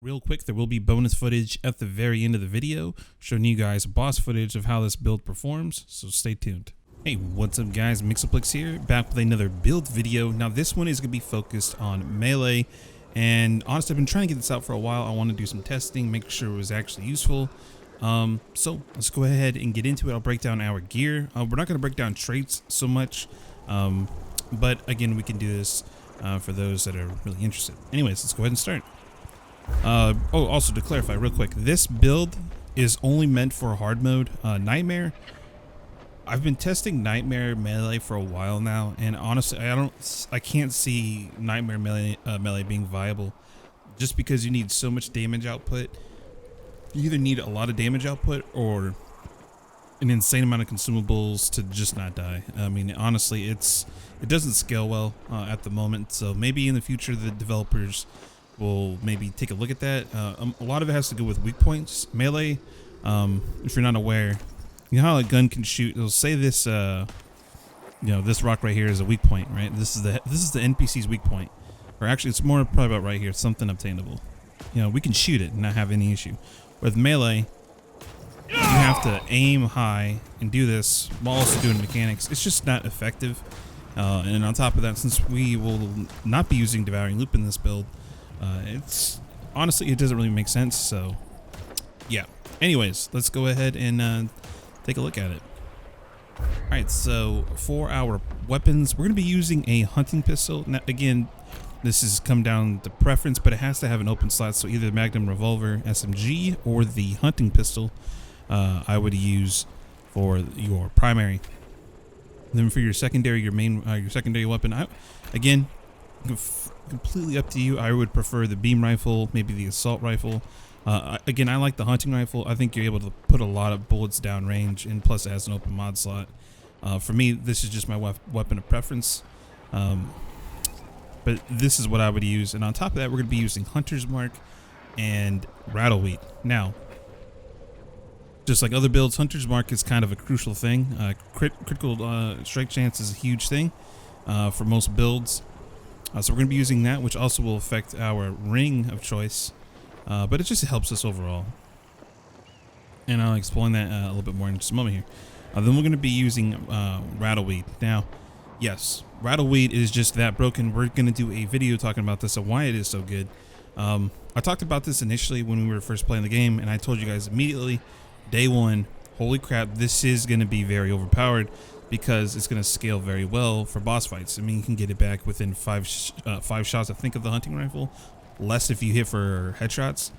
Real quick, there will be bonus footage at the very end of the video showing you guys boss footage of how this build performs, so stay tuned. Hey, what's up guys, Mixoplex here, back with another build video. Now this one is going to be focused on melee, and honestly I've been trying to get this out for a while. I want to do some testing, make sure it was actually useful. So let's go ahead and get into it. I'll break down our gear. We're not going to break down traits so much, but again we can do this for those that are really interested. Anyways, let's go ahead and start. Also to clarify real quick, this build is only meant for hard mode. Nightmare, I've been testing Nightmare melee for a while now, and honestly I can't see Nightmare melee being viable, just because you need so much damage output. You either need a lot of damage output or an insane amount of consumables to just not die. I mean, honestly, it doesn't scale well at the moment, so maybe in the future the developers will maybe take a look at that. A lot of it has to do with weak points. Melee, if you're not aware, you know how a gun can shoot. It'll say this, this rock right here is a weak point, right? This is the NPC's weak point, or actually, it's more probably about right here. It's something obtainable. You know, we can shoot it and not have any issue. With melee, you have to aim high and do this while also doing mechanics. It's just not effective. And on top of that, since we will not be using Devouring Loop in this build, it's honestly, it doesn't really make sense. So yeah, anyways, let's go ahead and take a look at it. All right, so for our weapons, we're going to be using a hunting pistol. Now again, this has come down to preference, but it has to have an open slot, so either the Magnum Revolver SMG or the hunting pistol I would use for your primary. Then for your secondary, your secondary weapon, again, completely up to you. I would prefer the beam rifle, maybe the assault rifle. Again, I like the hunting rifle. I think you're able to put a lot of bullets down range, and plus it has an open mod slot. For me, this is just my weapon of preference. But this is what I would use. And on top of that, we're going to be using Hunter's Mark and Rattleweed. Now, just like other builds, Hunter's Mark is kind of a crucial thing. Critical strike chance is a huge thing for most builds. So we're going to be using that, which also will affect our ring of choice, but it just helps us overall. And I'll explain that a little bit more in just a moment here. Then we're going to be using Rattleweed. Now, yes, Rattleweed is just that broken. We're going to do a video talking about this and why it is so good. I talked about this initially when we were first playing the game, and I told you guys immediately, day one, holy crap, this is going to be very overpowered, because it's going to scale very well for boss fights. I mean, you can get it back within five shots, I think, of the hunting rifle, less if you hit for headshots.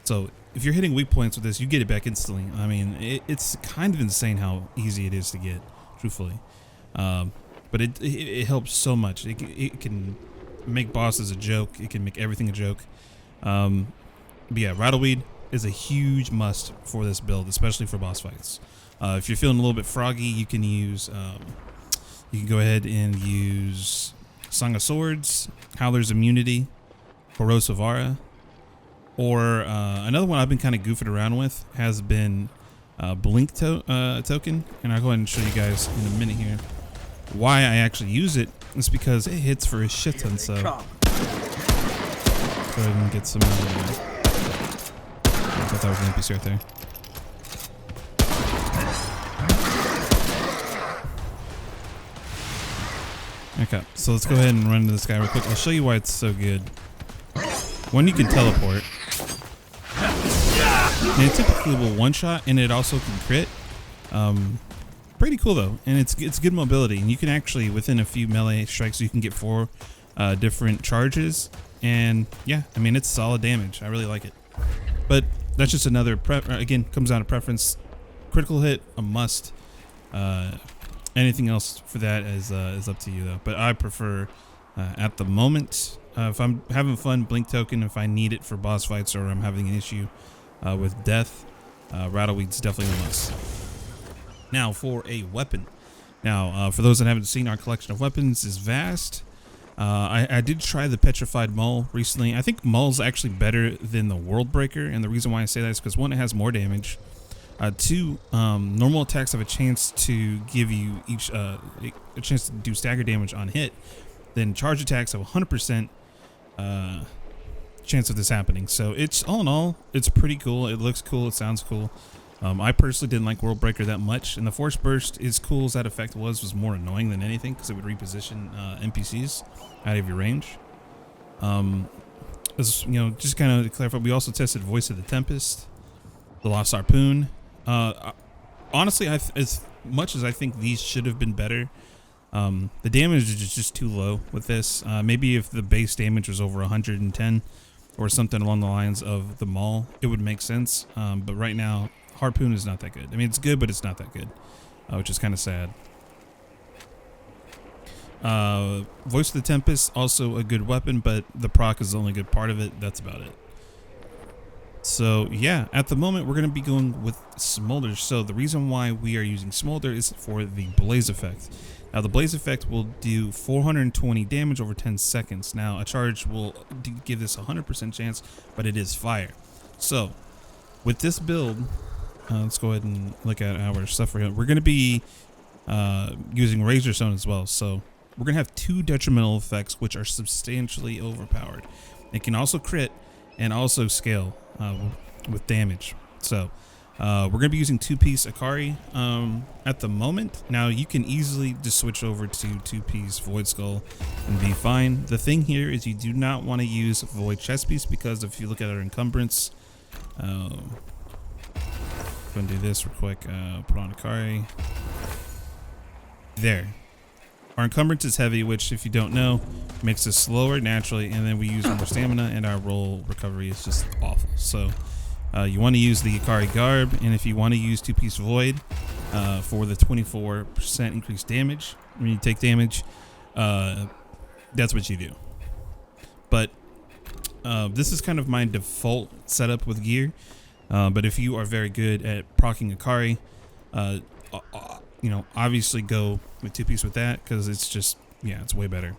So if you're hitting weak points with this, you get it back instantly. I mean, it's kind of insane how easy it is to get, truthfully. But it helps so much. It can make bosses a joke. It can make everything a joke. But yeah, Rattleweed is a huge must for this build, especially for boss fights. If you're feeling a little bit froggy, you can use, you can go ahead and use Song of Swords, Howler's Immunity, Corrosive Aura, or another one I've been kind of goofing around with has been Blink Token, and I'll go ahead and show you guys in a minute here why I actually use it. It's because it hits for a shit ton, so go ahead and get some, I thought that was an NPC right there. Okay, so let's go ahead and run into this guy real quick. I'll show you why it's so good. One, you can teleport. And it typically will one-shot, and it also can crit. Pretty cool though, and it's good mobility. And you can actually, within a few melee strikes, you can get 4 different charges. And yeah, I mean, it's solid damage. I really like it. But that's just another again, comes down to preference. Critical hit, a must. Anything else for that is up to you though. But I prefer, at the moment, if I'm having fun, Blink Token. If I need it for boss fights or I'm having an issue with death, Rattleweed's definitely a must. Now for a weapon. Now for those that haven't seen, our collection of weapons is vast. I did try the Petrified Maul recently. I think Maul's actually better than the World Breaker, and the reason why I say that is because 1, it has more damage. 2, normal attacks have a chance to give you each a chance to do stagger damage on hit. Then charge attacks have 100% chance of this happening. So it's all in all, it's pretty cool. It looks cool. It sounds cool. I personally didn't like World Breaker that much, and the Force Burst, as cool as that effect was more annoying than anything because it would reposition NPCs out of your range. As you know, just kind of to clarify, we also tested Voice of the Tempest, the Lost Harpoon. Honestly, as much as I think these should have been better, the damage is just too low with this. Maybe if the base damage was over 110 or something along the lines of the Maul, it would make sense. But right now, Harpoon is not that good. I mean, it's good, but it's not that good, which is kind of sad. Voice of the Tempest, also a good weapon, but the proc is the only good part of it. That's about it. So yeah, at the moment we're going to be going with Smolder. So the reason why we are using Smolder is for the Blaze effect. Now the Blaze effect will do 420 damage over 10 seconds. Now a charge will give this 100% chance, but it is fire. So with this build, let's go ahead and look at our stuff. We're going to be using Razor Stone as well. So we're going to have 2 detrimental effects, which are substantially overpowered. It can also crit and also scale with damage. So we're going to be using 2-piece Akari at the moment. Now you can easily just switch over to 2-piece Void Skull and be fine. The thing here is you do not want to use Void Chest Piece, because if you look at our encumbrance, going to do this real quick. Put on Akari. There. Our encumbrance is heavy, which, if you don't know, makes us slower naturally, and then we use more stamina, and our roll recovery is just awful. So you want to use the Akari Garb, and if you want to use 2-piece Void for the 24% increased damage when you take damage, that's what you do. But this is kind of my default setup with gear. But if you are very good at proccing Akari, you know, obviously go with 2-piece with that, because it's just, yeah, it's way better.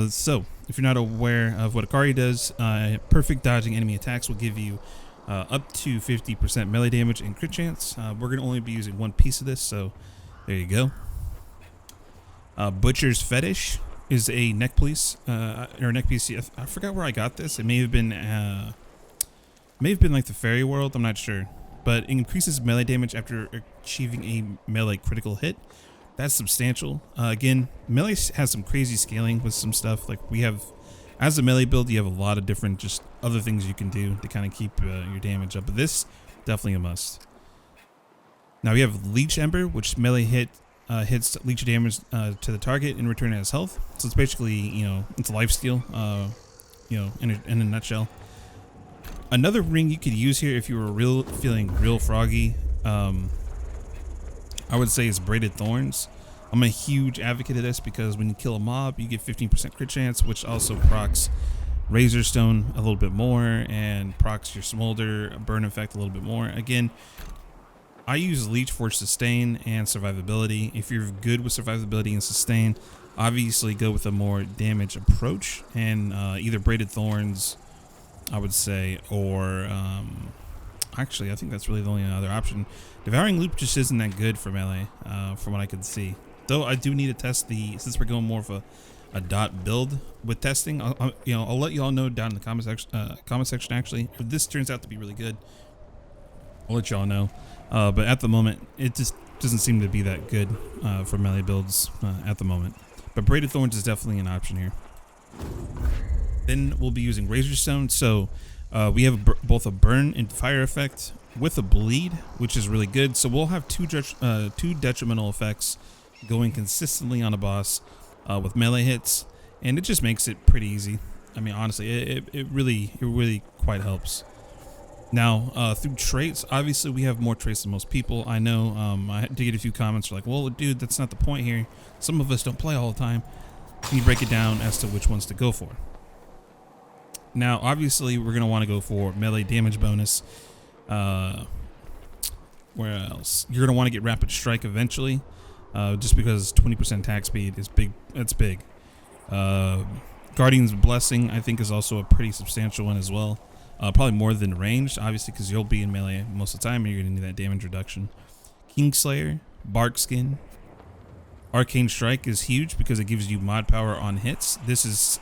So if you're not aware of what Akari does, perfect dodging enemy attacks will give you up to 50% melee damage and crit chance. We're going to only be using 1 piece of this, so there you go. Butcher's Fetish is a neck piece, or neck piece. I forgot where I got this. It may have been like the Fairy World, I'm not sure. But it increases melee damage after achieving a melee critical hit. That's substantial. Again, melee has some crazy scaling with some stuff. Like we have, as a melee build, you have a lot of different just other things you can do to kind of keep your damage up. But this, definitely a must. Now we have Leach Ember, which melee hits leech damage to the target in return as health. So it's basically, you know, it's lifesteal, you know, in a nutshell. Another ring you could use here if you were feeling real froggy, I would say is Braided Thorns. I'm a huge advocate of this because when you kill a mob, you get 15% crit chance, which also procs Razor Stone a little bit more and procs your Smolder burn effect a little bit more. Again, I use Leech for sustain and survivability. If you're good with survivability and sustain, obviously go with a more damage approach, and either Braided Thorns, I would say, or actually I think that's really the only other option. Devouring Loop just isn't that good for melee, from what I can see. Though I do need to test since we're going more of a dot build with testing. I'll let you all know down in the comment section. Actually, if this turns out to be really good, I'll let y'all know. But at the moment, it just doesn't seem to be that good for melee builds at the moment. But Braided Thorns is definitely an option here. Then we'll be using Razor Stone. So we have both a burn and fire effect with a bleed, which is really good. So we'll have two detrimental effects going consistently on a boss with melee hits, and it just makes it pretty easy. I mean, honestly, it really quite helps. Now, through traits, obviously we have more traits than most people. I know I did get a few comments like, well, dude, that's not the point here. Some of us don't play all the time. Can you break it down as to which ones to go for? Now, obviously, we're going to want to go for melee damage bonus. Where else? You're going to want to get Rapid Strike eventually, just because 20% attack speed is big. That's big. Guardian's Blessing, I think, is also a pretty substantial one as well. Probably more than ranged, obviously, because you'll be in melee most of the time, and you're going to need that damage reduction. Kingslayer, Barkskin. Arcane Strike is huge because it gives you mod power on hits. This is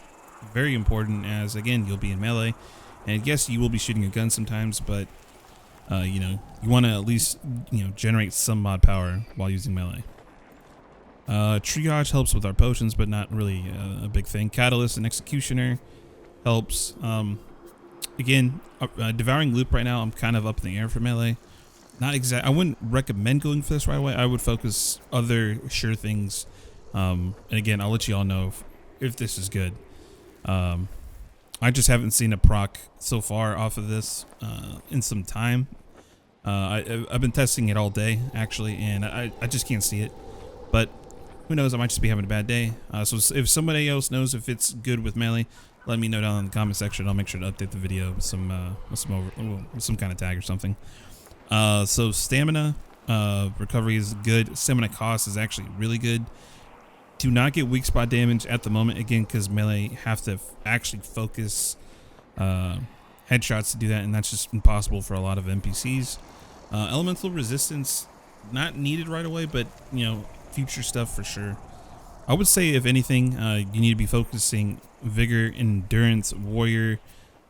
very important, as again, you'll be in melee, and yes, you will be shooting a gun sometimes, but you know, you want to at least, you know, generate some mod power while using melee. Triage helps with our potions, but not really a big thing. Catalyst and Executioner helps. Again, Devouring Loop right now, I'm kind of up in the air for melee. Not exact. I wouldn't recommend going for this right away. I would focus other sure things. And again, I'll let you all know if this is good. I just haven't seen a proc so far off of this in some time. I've been testing it all day actually, and I just can't see it. But who knows? I might just be having a bad day. So if somebody else knows if it's good with melee, let me know down in the comment section. I'll make sure to update the video with some kind of tag or something. So stamina recovery is good. Stamina cost is actually really good. Do not get weak spot damage at the moment, again, because melee have to actually focus headshots to do that, and that's just impossible for a lot of NPCs. Elemental resistance, not needed right away, but you know, future stuff for sure. I would say, if anything, you need to be focusing vigor, endurance, warrior,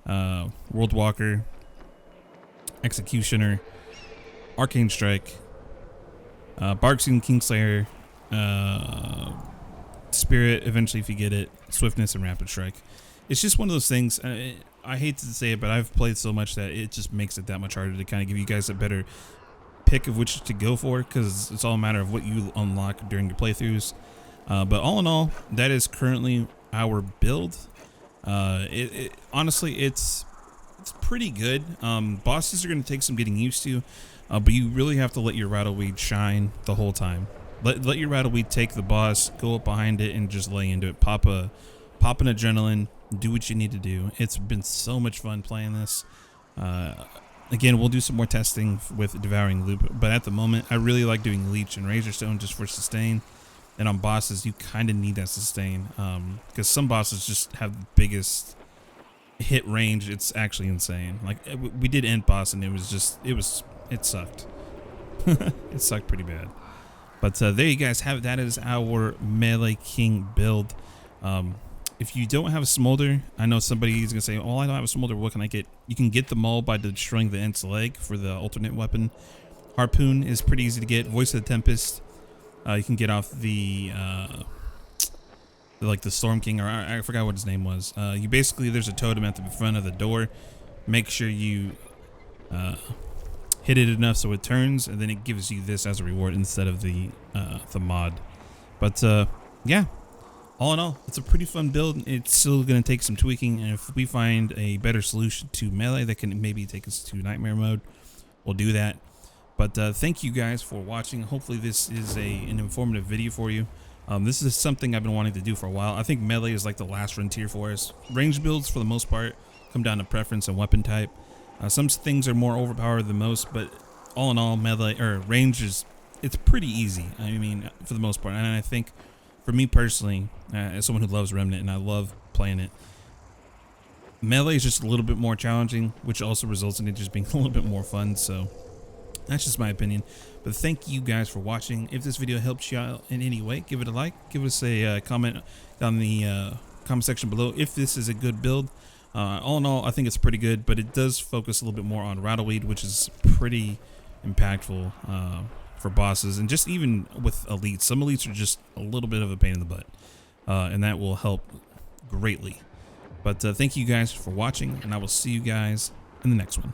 world walker, executioner, arcane strike, Barkskin, Kingslayer, spirit eventually if you get it, swiftness, and rapid strike. It's just one of those things. I hate to say it, but I've played so much that it just makes it that much harder to kind of give you guys a better pick of which to go for, because it's all a matter of what you unlock during your playthroughs. But all in all, that is currently our build. Honestly, it's pretty good. Bosses are going to take some getting used to, but you really have to let your Rattleweed shine the whole time. Let your Rattleweed take the boss, go up behind it, and just lay into it. Pop an adrenaline, do what you need to do. It's been so much fun playing this. Again, we'll do some more testing with Devouring Loop, but at the moment, I really like doing Leech and Razorstone just for sustain. And on bosses, you kind of need that sustain, because some bosses just have the biggest hit range. It's actually insane. Like, we did End Boss, and it sucked. It sucked pretty bad. But there you guys have it. That is our Melee King build. If you don't have a Smolder, I know somebody's gonna say, "Oh, I don't have a Smolder. What can I get?" You can get the Maul by destroying the Ent's leg for the alternate weapon. Harpoon is pretty easy to get. Voice of the Tempest, you can get off the Storm King, or I forgot what his name was. You basically, there's a totem at the front of the door. Make sure you hit it enough so it turns, and then it gives you this as a reward instead of the mod. But yeah, all in all, it's a pretty fun build. It's still going to take some tweaking, and if we find a better solution to melee that can maybe take us to nightmare mode, we'll do that. But thank you guys for watching. Hopefully this is an informative video for you. This is something I've been wanting to do for a while. I think melee is like the last frontier for us. Range builds, for the most part, come down to preference and weapon type. Some things are more overpowered than most, but all in all, melee or range it's pretty easy. I mean, for the most part. And I think for me personally, as someone who loves Remnant and I love playing it, melee is just a little bit more challenging, which also results in it just being a little bit more fun. So that's just my opinion. But thank you guys for watching. If this video helps you out in any way, give it a like. Give us a comment down the comment section below if this is a good build. All in all, I think it's pretty good, but it does focus a little bit more on Rattleweed, which is pretty impactful for bosses, and just even with elites. Some elites are just a little bit of a pain in the butt, and that will help greatly. But thank you guys for watching, and I will see you guys in the next one.